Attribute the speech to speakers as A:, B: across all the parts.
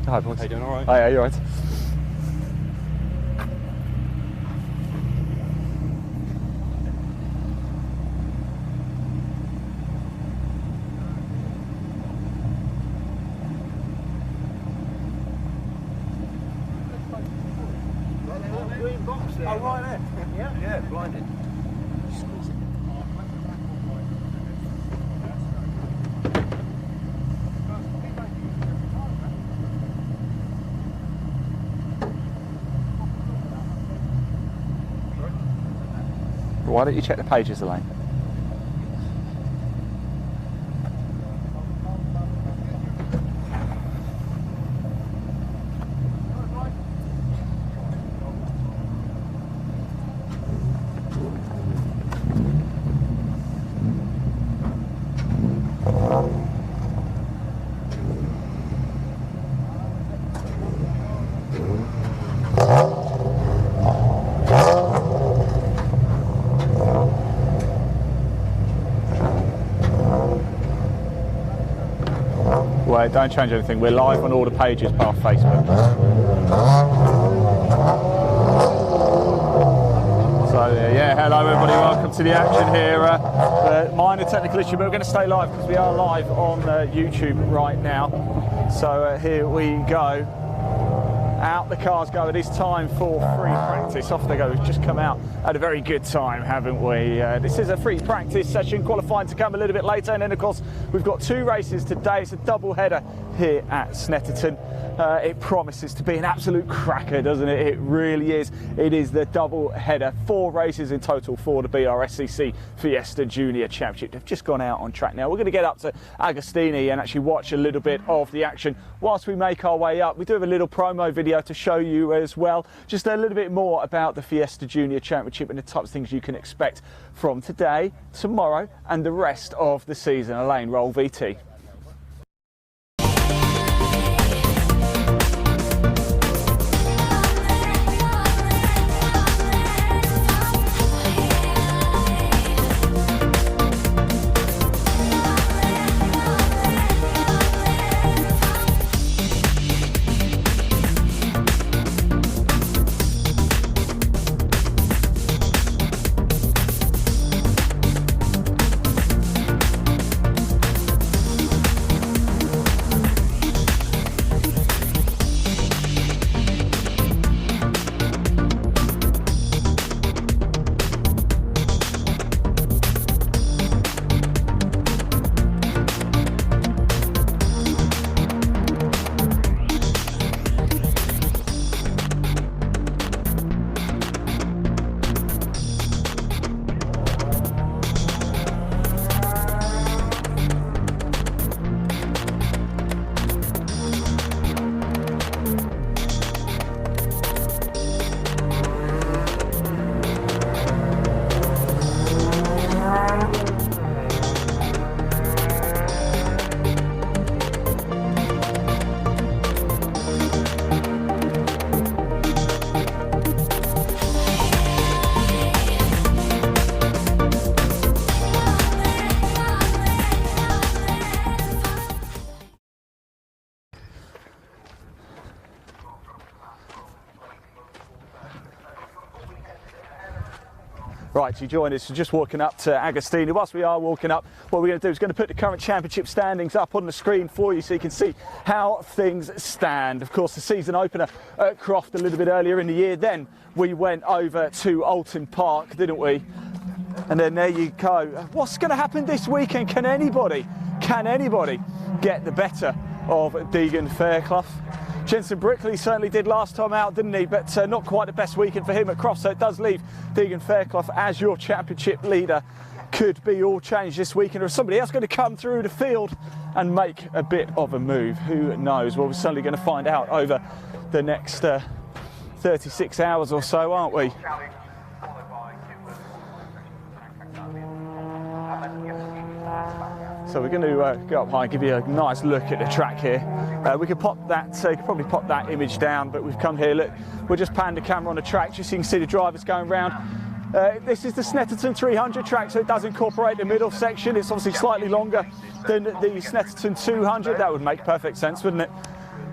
A: Hi, boys.
B: How you doing? All right?
A: Hi, are you all right?
B: Oh, right there. Yeah, blinded.
A: Why don't you check the pages, Elaine? Wait, don't change anything. We're live on all the pages past Facebook. So yeah, hello everybody, welcome to the action here. Minor technical issue, but we're going to stay live because we are live on YouTube right now. So here we go. Out the cars go. It is time for free practice. Off they go. We've just come out. Had a very good time, haven't we? This is a free practice session. Qualifying to come a little bit later, and then of course we've got two races today. It's a double header here at Snetterton. It promises to be an absolute cracker, doesn't it? It really is. It is the double header. 4 races in total for the BRSCC Fiesta Junior Championship. They've just gone out on track now. We're going to get up to Agostini and actually watch a little bit of the action whilst we make our way up. We do have a little promo video to show you as well. Just a little bit more about the Fiesta Junior Championship and the types of things you can expect from today, tomorrow and the rest of the season. Elaine, roll VT. Right, you join us. We're just walking up to Agostini. Whilst we are walking up, what we're going to do is going to put the current championship standings up on the screen for you so you can see how things stand. Of course, the season opener at Croft a little bit earlier in the year. Then we went over to Alton Park, didn't we? And then there you go. What's going to happen this weekend? Can anybody get the better of Deegan Fairclough? Jensen Brickley certainly did last time out, didn't he? But not quite the best weekend for him at Croft, so it does leave Deegan Fairclough as your championship leader. Could be all changed this weekend, or is somebody else going to come through the field and make a bit of a move? Who knows? Well, we're certainly going to find out over the next 36 hours or so, aren't we? So we're going to go up high and give you a nice look at the track here. We could pop that, could probably pop that image down, but we've come here, look, we'll just pan the camera on the track just so you can see the drivers going round. This is the Snetterton 300 track, so it does incorporate the middle section. It's obviously slightly longer than the Snetterton 200. That would make perfect sense, wouldn't it?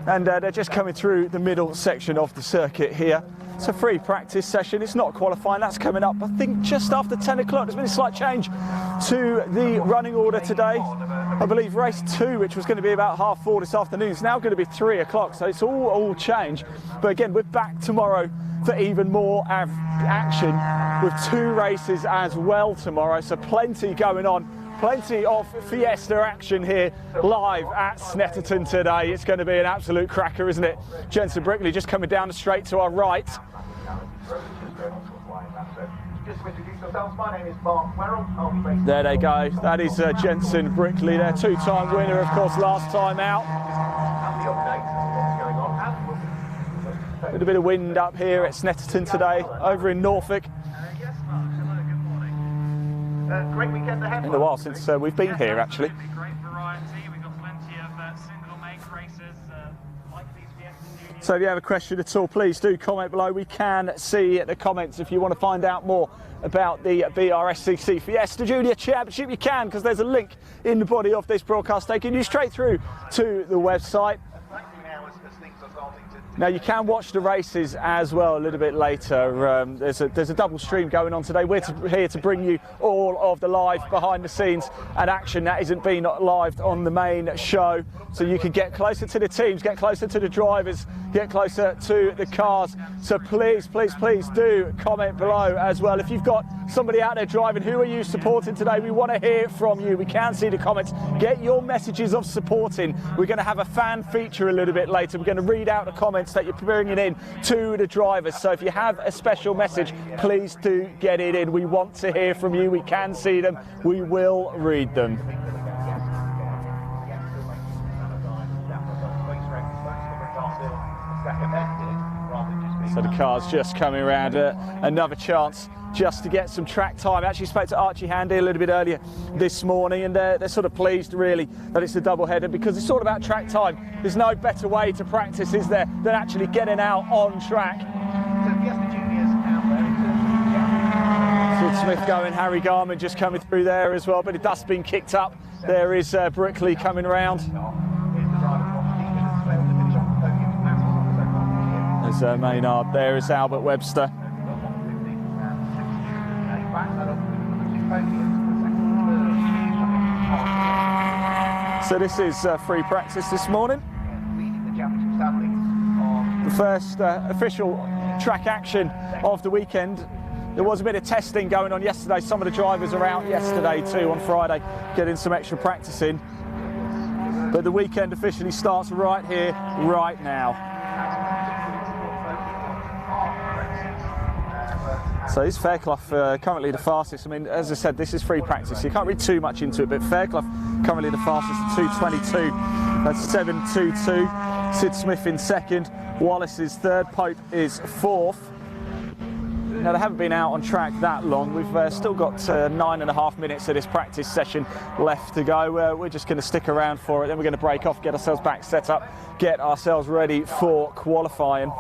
A: and they're just coming through the middle section of the circuit here. It's a free practice session. It's not qualifying. That's coming up, I think, just after 10 o'clock. There's been a slight change to the running order today. I believe race 2, which was going to be about 4:30 this afternoon, is now going to be 3 o'clock. So it's all changed. But again, we're back tomorrow for even more action with 2 races as well tomorrow. So plenty going on. Plenty of Fiesta action here live at Snetterton today. It's going to be an absolute cracker, isn't it? Jensen Brickley just coming down the straight to our right. There they go. That is Jensen Brickley, their 2-time winner, of course, last time out. With a bit of wind up here at Snetterton today, over in Norfolk.
B: Great weekend ahead.
A: In a while since we've been here, actually.
C: Great variety. We've got plenty of single make races like these Fiesta Juniors.
A: So if you have a question at all, please do comment below. We can see the comments if you want to find out more about the BRSCC Fiesta Junior Championship. You can, because there's a link in the body of this broadcast taking you straight through to the website. Now you can watch the races as well a little bit later. There's a double stream going on today. We're here to bring you all of the live behind the scenes and action that isn't being live on the main show. So you can get closer to the teams, get closer to the drivers, get closer to the cars. So please, please, please do comment below as well. If you've got somebody out there driving, who are you supporting today? We want to hear from you. We can see the comments. Get your messages of supporting. We're going to have a fan feature a little bit later. We're going to read out the comments that you're bringing in to the drivers. So if you have a special message, please do get it in. We want to hear from you. We can see them. We will read them. So the car's just coming around. Another chance just to get some track time. I actually spoke to Archie Handy a little bit earlier this morning, and they're sort of pleased really that it's a double header, because it's all about track time. There's no better way to practice, is there, than actually getting out on track. Sid Smith going, Harry Garman just coming through there as well, but the dust's been kicked up. There is Brickley coming around. There's Maynard, there is Albert Webster. So this is free practice this morning. The first official track action of the weekend. There was a bit of testing going on yesterday. Some of the drivers are out yesterday too, on Friday, getting some extra practice in. But the weekend officially starts right here, right now. So is Fairclough currently the fastest? I mean, as I said, this is free practice, so you can't read too much into it, but Fairclough currently the fastest at 2:22. That's 7:22. Sid Smith in second. Wallace is third. Pope is fourth. Now, they haven't been out on track that long. We've still got 9.5 minutes of this practice session left to go. We're just going to stick around for it, then we're going to break off, get ourselves back set up, get ourselves ready for qualifying.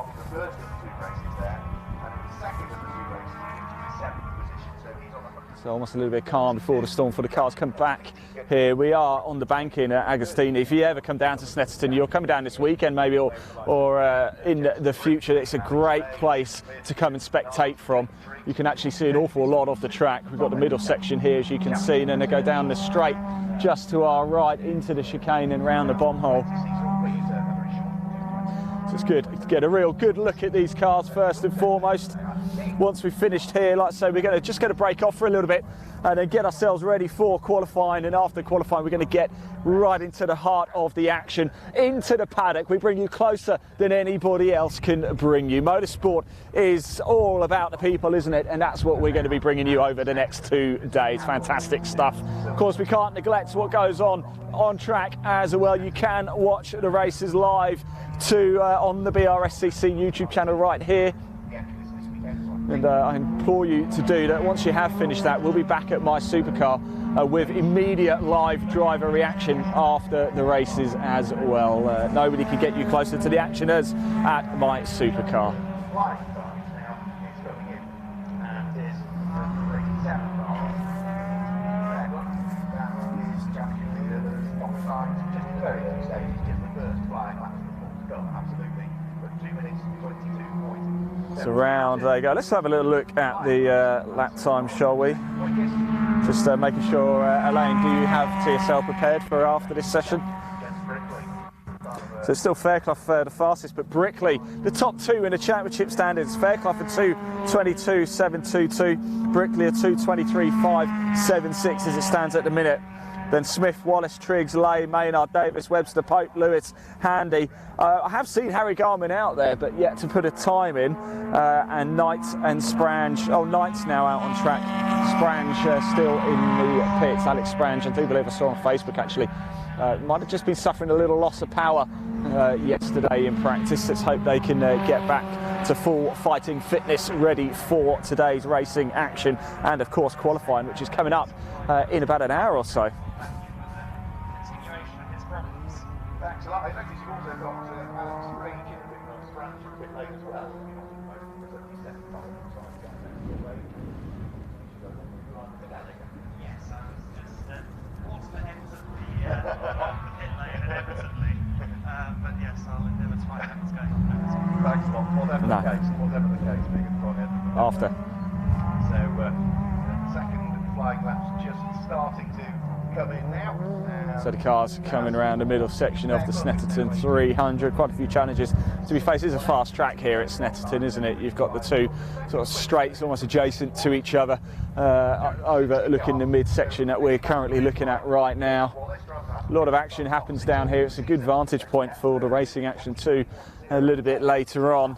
A: So almost a little bit calm before the storm for the cars come back. Here we are on the bank in Agostini. If you ever come down to Snetterton, you're coming down this weekend maybe, or in the future, it's a great place to come and spectate from. You can actually see an awful lot of the track. We've got the middle section here, as you can see, and then they go down the straight just to our right into the chicane and round the bomb hole. So it's good to get a real good look at these cars first and foremost. Once we've finished here, like I say, we're just going to break off for a little bit and then get ourselves ready for qualifying. And after qualifying, we're going to get right into the heart of the action, into the paddock. We bring you closer than anybody else can bring you. Motorsport is all about the people, isn't it? And that's what we're going to be bringing you over the next 2 days. Fantastic stuff. Of course, we can't neglect what goes on track as well. You can watch the races live on the BRSCC YouTube channel right here. And I implore you to do that. Once you have finished that, we'll be back at my supercar with immediate live driver reaction after the races as well. Nobody can get you closer to the action as at my supercar.
B: absolutely. But 2 minutes 22.7.
A: So round they go. Let's have a little look at the lap time, shall we? Just making sure, Elaine, do you have TSL prepared for after this session? So it's still Fairclough the fastest, but Brickley, the top two in the championship standards. Fairclough a 2:22.722, Brickley a 2:23.576 as it stands at the minute. Then Smith, Wallace, Triggs, Lay, Maynard, Davis, Webster, Pope, Lewis, Handy. I have seen Harry Garman out there, but yet to put a time in. And Knight and Sprange. Oh, Knight's now out on track. Sprange still in the pits. Alex Sprange, I do believe I saw on Facebook actually. Might have just been suffering a little loss of power yesterday in practice. Let's hope they can get back to full fighting fitness, ready for today's racing action and of course qualifying, which is coming up in about an hour or so.
C: Continuation of his problems.
B: Thanks a lot. I noticed you've also got Alex Strange in a bit of Strange a bit late as well.
C: Yes, I was just water the ends of the pit lane inevitably. But yes, I'll endeavour to find out what's going on.
B: Thanks a lot. Whatever the case, Megan Froghead.
A: After.
B: So, second flying lap's just starting to come in now.
A: So the cars coming around the middle section of the Snetterton 300. Quite a few challenges to be faced. It's a fast track here at Snetterton, isn't it? You've got the two sort of straights almost adjacent to each other, overlooking the mid-section that we're currently looking at right now. A lot of action happens down here. It's a good vantage point for the racing action too, a little bit later on.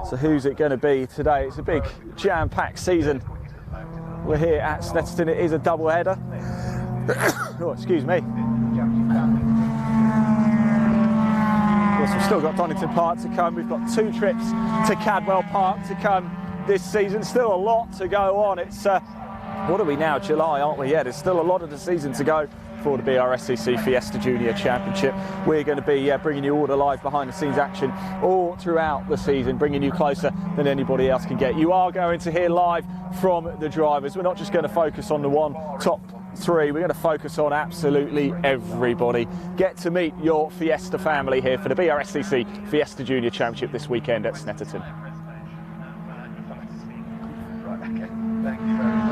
A: So who's it going to be today? It's a big jam-packed season. We're here at Snetterton. It is a double header. Oh, excuse me. Of course, we've still got Donington Park to come. We've got 2 trips to Cadwell Park to come this season. Still a lot to go on. It's what are we now? July, aren't we? Yeah, there's still a lot of the season to go for the BRSCC Fiesta Junior Championship. We're going to be bringing you all the live behind-the-scenes action all throughout the season, bringing you closer than anybody else can get. You are going to hear live from the drivers. We're not just going to focus on the top 3. We're going to focus on absolutely everybody. Get to meet your Fiesta family here for the BRSCC Fiesta Junior Championship this weekend at Snetterton.
B: Right, okay. Thank you very much.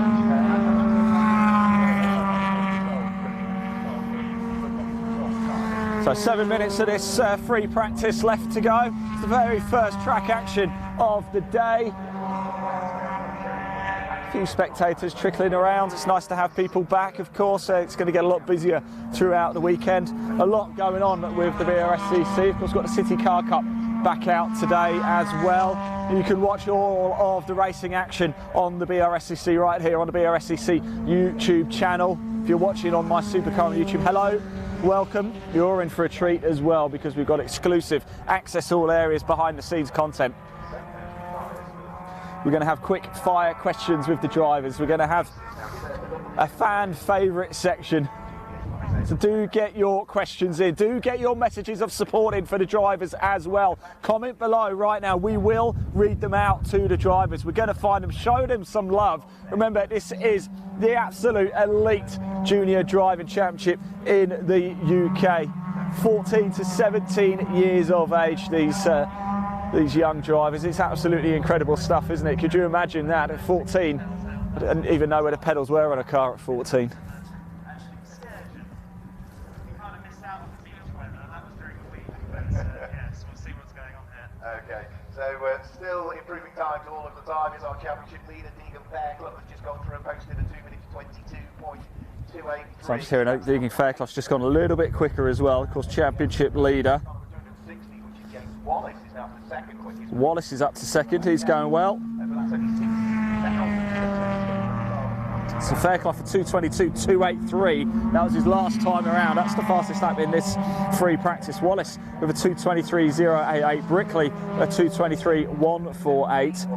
A: So 7 minutes of this free practice left to go. It's the very first track action of the day. A few spectators trickling around. It's nice to have people back, of course. It's going to get a lot busier throughout the weekend. A lot going on with the BRSCC. Of course, we've got the City Car Cup back out today as well. You can watch all of the racing action on the BRSCC right here on the BRSCC YouTube channel. If you're watching on my Supercar on YouTube, hello. Welcome. You're in for a treat as well because we've got exclusive access all areas behind the scenes content. We're going to have quick fire questions with the drivers. We're going to have a fan favourite section. So do get your questions in. Do get your messages of support in for the drivers as well. Comment below right now. We will read them out to the drivers. We're going to find them, show them some love. Remember, this is the absolute elite junior driving championship in the UK. 14 to 17 years of age, these young drivers. It's absolutely incredible stuff, isn't it? Could you imagine that at 14? I didn't even know where the pedals were on a car at 14.
B: Okay, so still improving times all of the time is our championship leader, Deegan Fairclough, has just gone through and posted a 2 minutes 22.283.
A: So I'm just hearing Deegan Fairclough's just gone a little bit quicker as well. Of course, championship leader.
B: Wallace is now to second.
A: Wallace is up to second, he's going well. So Fairclough for 2:22.283. That was his last time around. That's the fastest lap in this free practice. Wallace with a 2:23.088. Brickley a 2:23.148.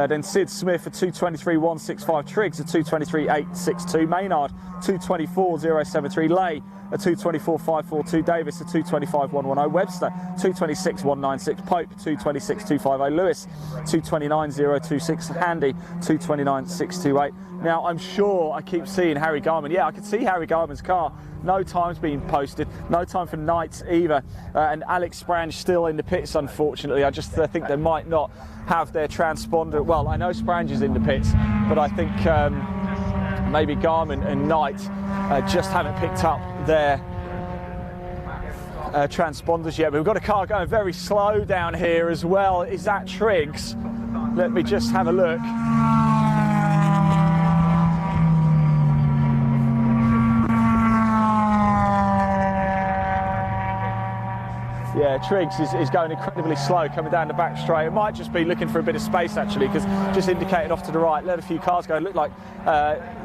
A: Then Sid Smith a 2:23.165. Triggs a 2:23.862. Maynard 2:24.073. Lay a 2:24.542. Davis a 2:25.110. Webster 2:26.196. Pope 2:26.250. Lewis 2:29.026. Handy 2:29.628. Now I'm sure I keep seeing Harry Garman. Yeah, I can see Harry Garman's car. No time's been posted, no time for Knights either. And Alex Sprange still in the pits, unfortunately. I just think they might not have their transponder. Well, I know Sprange is in the pits, but I think maybe Garman and Knight just haven't picked up their transponders yet. But we've got a car going very slow down here as well. Is that Triggs? Let me just have a look. Yeah, Triggs is going incredibly slow coming down the back straight. It might just be looking for a bit of space actually, because just indicated off to the right, let a few cars go. It looked like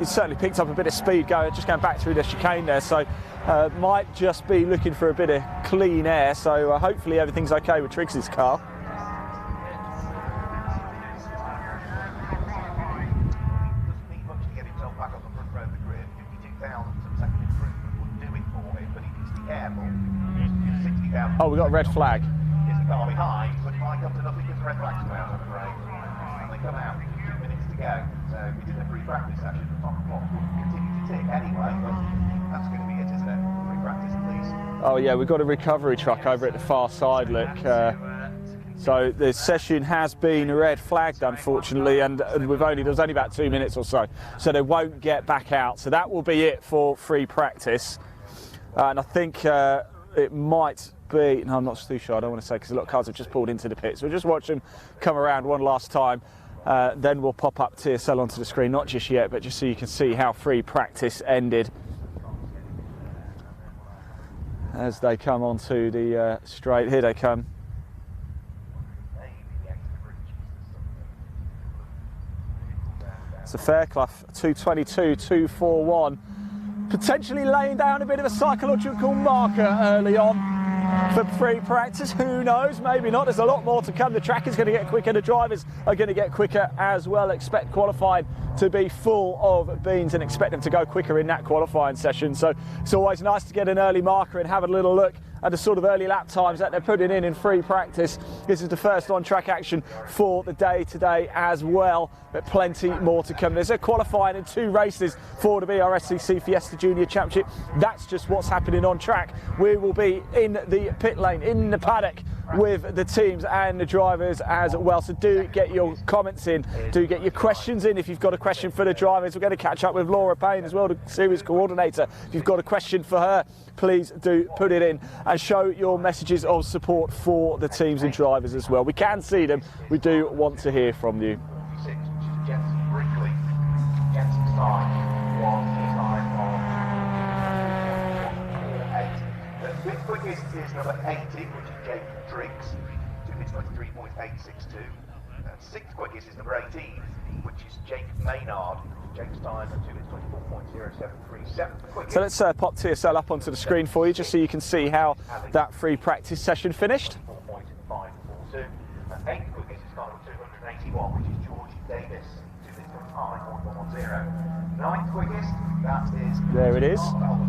A: it certainly picked up a bit of speed just going back through the chicane there. So might just be looking for a bit of clean air. So hopefully everything's okay with Triggs's car. Oh, we got a red flag.
B: It's the car behind, but it might come to nothing because the red flag's come out, I'm afraid. And they come out, 2 minutes to go. So it's in a pre-practice session. The top clock will continue to tick anyway, but that's going to be it, isn't it? Pre-practice at least.
A: Oh yeah, we've got a recovery truck over at the far side, look. So the session has been red flagged, unfortunately, and there's only about 2 minutes or so they won't get back out. So that will be it for free practice. And I think it might be, no, I'm not too sure, I don't want to say, because a lot of cars have just pulled into the pits. We'll just watch them come around one last time, then we'll pop up TSL onto the screen, not just yet, but just so you can see how free practice ended as they come onto the straight. Here they come. So Fairclough 222.241, potentially laying down a bit of a psychological marker early on for free practice. Who knows, maybe not. There's a lot more to come. The track is going to get quicker, the drivers are going to get quicker as well. Expect qualifying to be full of beans and expect them to go quicker in that qualifying session. So it's always nice to get an early marker and have a little look at the sort of early lap times that they're putting in free practice. This is the first on-track action for the day today as well, but plenty more to come. There's a qualifying and 2 races for the BRSCC Fiesta Junior Championship. That's just what's happening on track. We will be in the pit lane, in the paddock, with the teams and the drivers as well. So do get your comments in, do get your questions in. If you've got a question for the drivers, we're going to catch up with Laura Payne as well, the series coordinator. If you've got a question for her, please do put it in and show your messages of support for the teams and drivers as well. We can see them, we do want to hear from you.
B: The quickest is number 80, which is Jake Triggs, 2 minutes 23.862. And 6th quickest is number 18, which is Jake Maynard. Jake's time at 2 minutes 24.0737.
A: So let's pop TSL up onto the screen for you, just so you can see how that free practice session finished.
B: 4.542. And 8th quickest is number 281, which is George Davis, 2 minutes 25.110. 9th quickest, that is.
A: There it is.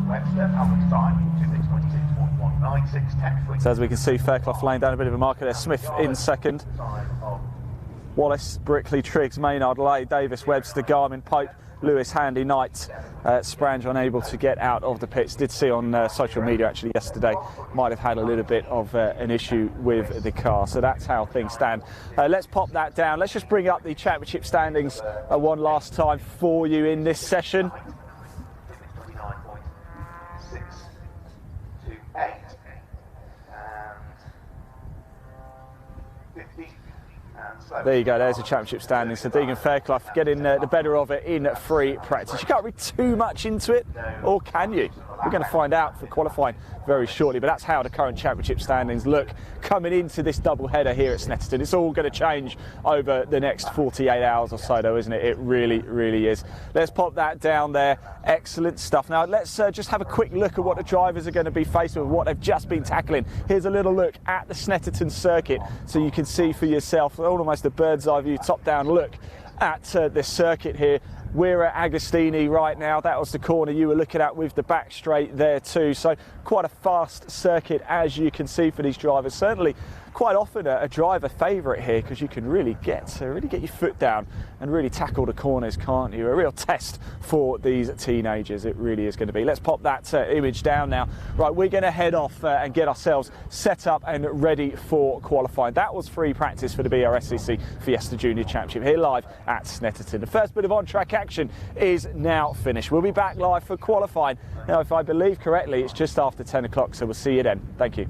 B: Webster, Albert's time, 2 minutes 26.196. 10th quickest.
A: So as we can see, Fairclough laying down a bit of a marker there. Smith in second. Wallace, Brickley, Triggs, Maynard, Lay, Davis, Webster, Garmin, Pope, Lewis, Handy, Knight, Sprange unable to get out of the pits. Did see on social media actually yesterday, might have had a little bit of an issue with the car. So that's how things stand. Let's pop that down. Let's just bring up the championship standings one last time for you in this session.
B: 29.628 and 50.
A: There you go, there's the championship standings. So Deegan Fairclough getting the better of it in free practice. You can't read too much into it, or can you? We're going to find out for qualifying very shortly, but that's how the current championship standings look coming into this double header here at Snetterton. It's all going to change over the next 48 hours or so though, isn't it? It really, really is. Let's pop that down there. Excellent stuff. Now let's just have a quick look at what the drivers are going to be facing with, what they've just been tackling. Here's a little look at the Snetterton circuit so you can see for yourself, almost a bird's eye view, top down look at the circuit here. We're at Agostini right now. That was the corner you were looking at with the back straight there too. So quite a fast circuit, as you can see, for these drivers. Certainly quite often a driver favourite here, because you can really get your foot down and really tackle the corners, can't you? A real test for these teenagers, it really is going to be. Let's pop that image down now. Right, we're going to head off and get ourselves set up and ready for qualifying. That was free practice for the BRSCC Fiesta Junior Championship here live at Snetterton. The first bit of on-track action is now finished. We'll be back live for qualifying. Now, if I believe correctly, it's just after 10 o'clock, so we'll see you then. Thank you.